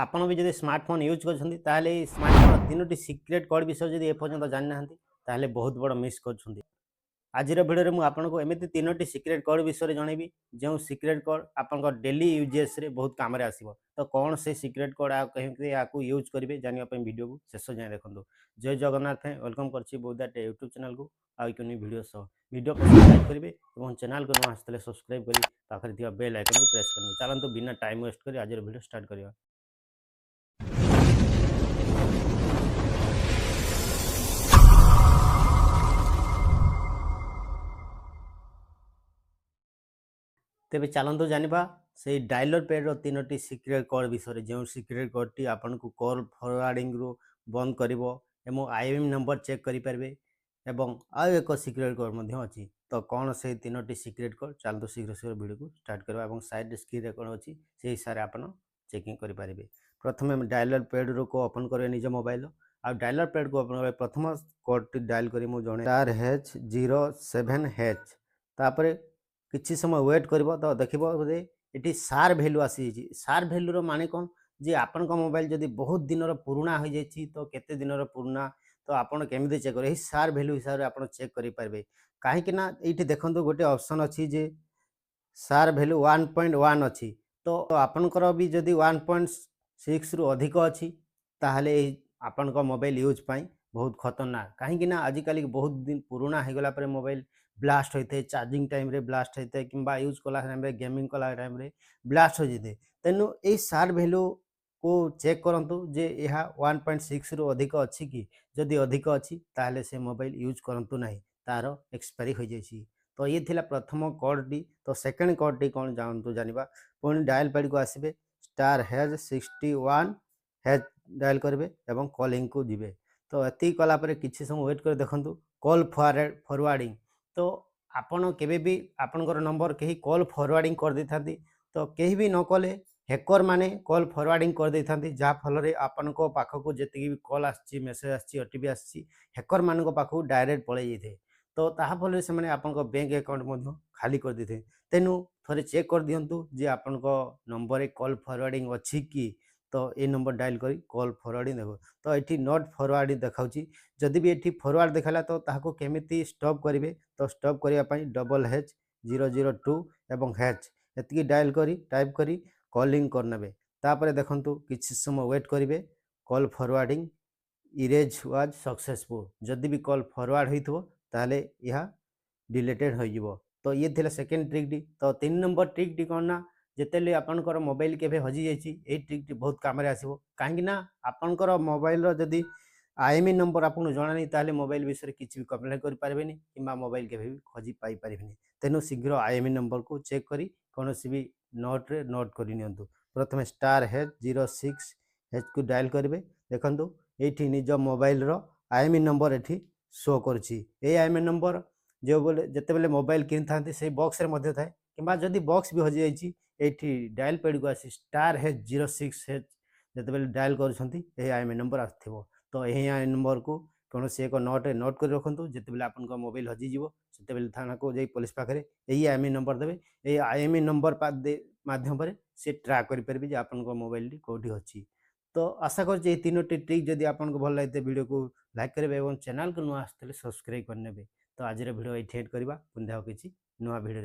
ଆପଣ ବି ଯଦି smartphone use କରୁଛନ୍ତି ତାହେଲେ ଏଇ ସ୍ମାର୍ଟଫୋନ୍ ତିନୋଟି ସିକ୍ରେଟ୍ କୋଡ୍ ବିଷୟରେ ଯଦି ଏପର୍ଯ୍ୟନ୍ତ ଜାଣିନାହାନ୍ତି ତାହେଲେ ବହୁତ ବଡ଼ ମିସ୍ କରୁଛନ୍ତି। ଆଜିର ଭିଡ଼ିଓରେ ମୁଁ ଆପଣଙ୍କୁ ଏମିତି ତିନୋଟି ସିକ୍ରେଟ୍ କୋଡ୍ ବିଷୟରେ ଜଣେଇବି ଯେଉଁ ସିକ୍ରେଟ୍ କୋଡ୍ ଆପଣଙ୍କ ଡେଲି ୟୁଜେସ୍ରେ ବହୁତ କାମରେ ଆସିବ। ତ କ'ଣ ସେ ସିକ୍ରେଟ୍ କୋଡ୍ ଆଉ କେମିତି ଏହାକୁ ୟୁଜ୍ କରିବେ ଜାଣିବା ପାଇଁ ଭିଡ଼ିଓକୁ ଶେଷ ଯାଏଁ ଦେଖନ୍ତୁ। ଜୟ ଜଗନ୍ନାଥ, ୱେଲକମ୍ କରୁଛି ବୋଦାଟେ ୟୁଟ୍ୟୁବ୍ ଚ୍ୟାନେଲକୁ ଆଉ ଏକ ନ୍ୟୁ ଭିଡ଼ିଓ ସହ। ଭିଡ଼ିଓ ପସନ୍ଦ ଲାଇକ୍ କରିବେ ଏବଂ ଚ୍ୟାନେଲକୁ ନୂଆ ଆସିଥିଲେ ସବସ୍କ୍ରାଇବ୍ କରି ପାଖରେ ଥିବା ବେଲ୍ ଆଇକନ୍କୁ ପ୍ରେସ୍ କରିବେ। ଚାଲନ୍ତୁ ବିନା ଟାଇମ୍ ୱେଷ୍ଟ କରି ଆଜିର ଭିଡ଼ିଓ ଷ୍ଟାର୍ଟ କରିବା। तेबे चलतु जानिबा से डायलर पैड तीनोटी सिक्रेट कोड विषय जो सिक्रेट कोड टी आपन को कॉल फॉरवर्डिंग रु बंद करिवो एवं आईएम नंबर चेक करि परबे एवं आउ एक सिक्रेट कोड मध्य अछि। तो कौन से तीनोटी सिक्रेट कोड चलतु शीघ्र शीघ्र वीडियो को स्टार्ट करबा एवं साइड स्क्रीन रे कोन अछि से हिसाब आपन चेकिंग करि पारिबे। प्रथमे डायलर पैड रो को ओपन करबे निज मोबाइल आ डायलर पैड को ओपन प्रथम कोड टी डायल करी मु जणे *H07H तापरे किछि समय वेट करिवो तो देखिबो जे एटी सार वैल्यू आसी छि। सार वैल्यू रो माने कोन जे आपन को मोबाइल जदी बहुत दिन रो पुराना हो जाय छि तो केते दिन रो पुराना तो आपन केमिति चेक करे सार वैल्यू हिसाब रे आपन चेक करि पारबे। काहे कि ना एटी देखंतु गोटे ऑप्शन अछि जे सार वैल्यू 1.1 अछि तो आपन को भी जदी 1.6 रु अधिक अछि ताहले आपन को मोबाइल यूज पई बहुत खतरनाक। काहे कि ना आजि काली बहुत दिन पुराना हो गला पर मोबाइल ब्लास्ट होते चार्जिंग टाइम रे ब्लास्ट होते किंबा यूज कला टाइम रे गेमिंग कला टाइम रे ब्लास्ट हो जेते तेनु ए सार वैल्यू को चेक करंतु जे यह 1.6 रु अधिक अछि कि जदि अधिक अछि ताहले से मोबाइल यूज करंतु नाही तारो एक्सपायरी हो जायछि। तो ये थिला प्रथम कोड टी। तो सेकंड कोड टी कोन जानतु जानिबा पुणी डायल पैड को आसीबे *61 हैज डायल करबे एवं कॉलिंग को जिबे। तो एति कला पर किछि समय वेट कर देखंतु कॉल फॉरवर्डिंग तो आपण केबे भी आपनकर नंबर कहीं कॉल फॉरवर्डिंग कर देथांती तो कहीं भी न कले हैकर माने कॉल फॉरवर्डिंग कर देथांती जा फल रे आपन को पाखो को जति भी कॉल आछि मेसेज आछि ओटीपी आछि हैकर मान को पाखो डायरेक्ट पळे जेथे। तो ताहा फल से माने आपन को बैंक अकाउंट मध्य खाली कर देथे। तेनु थोरे चेक कर दियंतु जे आपन को नंबर रे कॉल फॉरवर्डिंग अछि कि तो ए नंबर डायल करी कॉल फॉरवर्डिंग देखो। तो एठी नॉट फॉरवर्डिंग देखाउची जदि भी एठी फॉरवर्ड देखाला तो ताहाको केमिति स्टॉप करिवे। तो स्टॉप करिया पई *H002 एवं हैच एतिकी डायल करी टाइप करी कॉलिंग करनेबे। तापरे देखंतु किछि समय वेट करिवे call forwarding erase was successful जदि भी कॉल फॉरवर्ड होइथबो ताले यह डिलीटेड हो जिवो। तो ये थिला सेकंड ट्रिक टी। तो 3 नंबर ट्रिक टी कोन ना जेतेले आपनकर मोबाइल केबे हजि जायछि ए ट्रिक टी बहुत काम रे आसीबो। काहे ना आपनकर मोबाइल रो जदि आईएमई नंबर आपन जणा नहीं ताले मोबाइल विषय किछि भी कंप्लेन कर पारबेनी किंबा मोबाइल केबे भी खोजी पाई पारबेनी। तेनु शीघ्र आईएमई नंबर को चेक करी कोनोसी भी नोट रे नोट करि नियंतु। प्रथमे *H06H को डायल करबे देखंतु एठी निज मोबाइल रो आईएमई नंबर एठी शो करछि। ए आईएमई नंबर जो बोले जते बेले मोबाइल किन थांती से बॉक्स रे मध्ये थाए किंबा जदि बॉक्स भी हजि जायछि एठी डायल पैड को आसी *H06H जते बेले डायल करछंती ए आईएमई नंबर आथिबो। तो यही आई नंबर को कौन से एक नोट नोट कर रखु जिते बेले आपन को मोबाइल हजिଯିव से बेले थाना को जाई पुलिस पाखे यही आईएमई नंबर देवे। ये आईएमई नंबर माध्यम से ट्रैक कर पारे आपन को मोबाइल कौटी अच्छी। तो आशा कर तीनोटी ट्रिक जदि आपको भल लगे वीडियो को लाइक करेंगे और चैनल को नुआ आसते सब्सक्राइब करने। तो आज वीडियो ये करवा पुनः किसी नुआ वीडियो।